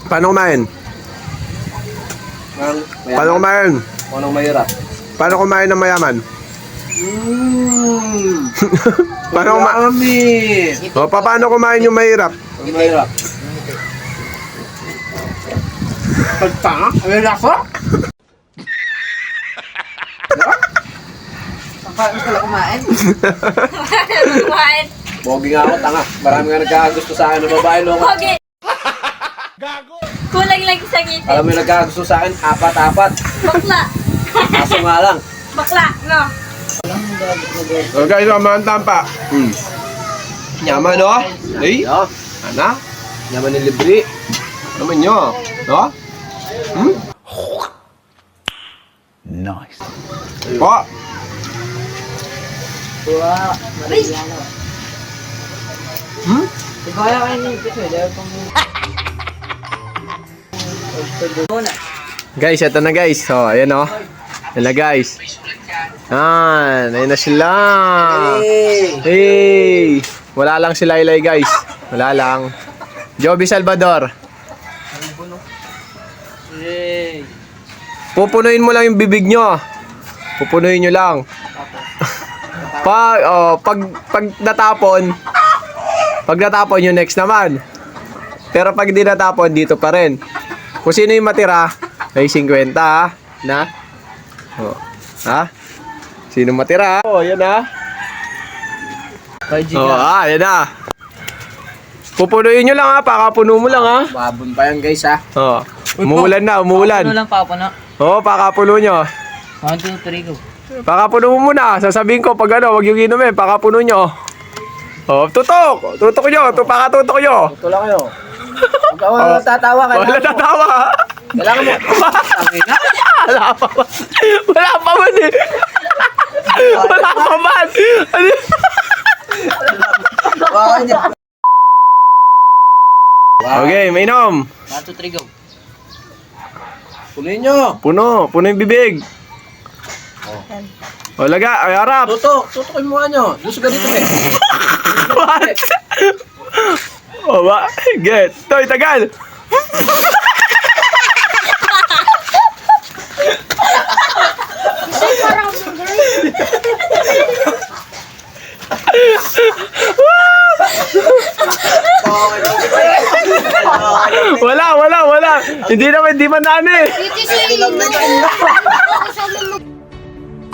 Paano kumain? Paano kumain? Anong mahirap? Paano kumain ng mayaman? Paano kumain? O, paano kumain yung mahirap? Ang mahirap. Pagtanga? Ang lasa? Paano pala kumain? Kumain. Bogi nga ako, tanga. Marami nga nagkakagusto sa akin ng babae loko. Pogi. Kulang lang sa ngipin. Alam mo yung nagkakagusto sa akin, apat-apat. Bakla. Kaso nga lang. Bakla, no? O guys, ang tampa. Yaman, no? Eh? Yo, Ana? yaman ni libre. Naman nyo. No? Nice. Po. Wow, Mariano. Kaya kayo nipit mo, dahil pang... Guys, ito na guys. So, ayan o. Ayan na guys. Ayan na sila. Hey! Wala lang si Laylay guys. Wala lang. Joby Salvador. Yay! Pupunuin mo lang yung bibig nyo. Pupunuin nyo lang. Pag natapon yung next naman. Pero pag di natapon, dito pa rin. Kung sino yung matira, ay 50 ha. Na? Oh. Ha? Sino matira? Oh, yan ha. Yan na. Pupunuin nyo lang ha. Pakapuno mo lang ha. Babon pa yan guys ha. Oh. Umuulan na, umuulan. Ano lang papuno? Oo, pakapuno nyo. 1, 2, 3, go. Pakapuno mo muna. Sasabihin ko pag wag yung inumin. Pakapuno nyo. Oh, tutok! Tutok nyo. Pakatutok nyo. Ito lang kayo. Huwag ka tatawa. Wala tatawa. Kailangan mo. Tangina. Wala pa man. Wala pa man eh. Wala pa man. Okay, mainom. 1, 2, 3, go. Punuin nyo. Puno yung bibig. O, laga, ay harap. Tutok yung mukha nyo. Gusto ka dito eh. What? O ba? Get. Toy, tagal. Wala. Hindi man ano eh.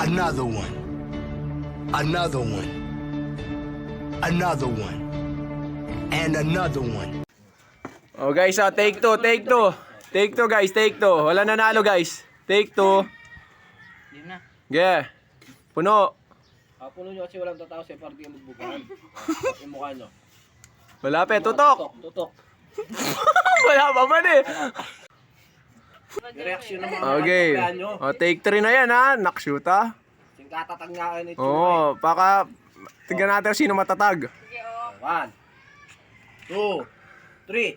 Another one. Another one. Another one. And another one. Oh guys, take two. Take two guys, take two. Wala nanalo guys. Take two. Yun na. Yeah. Puno. Puno nyo kasi walang tatawa sa party yung magbugahan. Yung mukha nyo. Malapit, tutok. Tutok. Wala pa man eh. Yung reaksyon ng mga Okay. kapayan nyo. Oh, take 3 na yan ha. Nakshoot ha. Yung katatag nga kayo nito. Oo, baka tignan natin kung sino matatag. 1, 2, 3.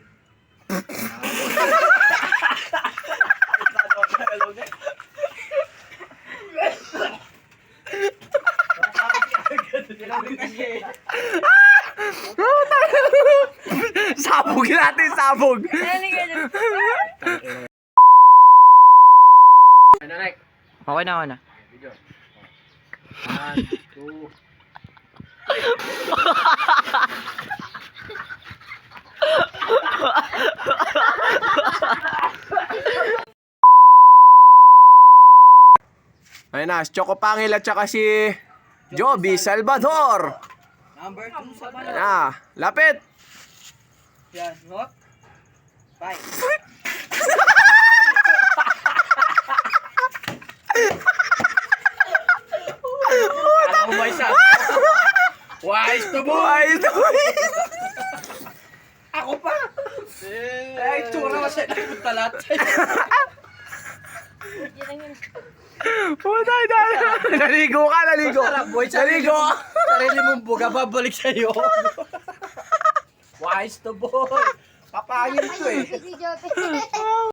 Sabog natin, sabog. Okay na, okay na. 1, 2. Ayun na, si Choco Pangil at saka si Joby Salvador. Number 2 sa Ayun na, lapit. Yan, hop. 5. Alam mo ba isa? Wise to boy! Ay, ito. Ako pa! Ay, tsura kasi nagpuntalat. Puta, naligo ka. Naligo ka. Sarili mong buga, babalik sa'yo. Wise to boy! Papangin to eh.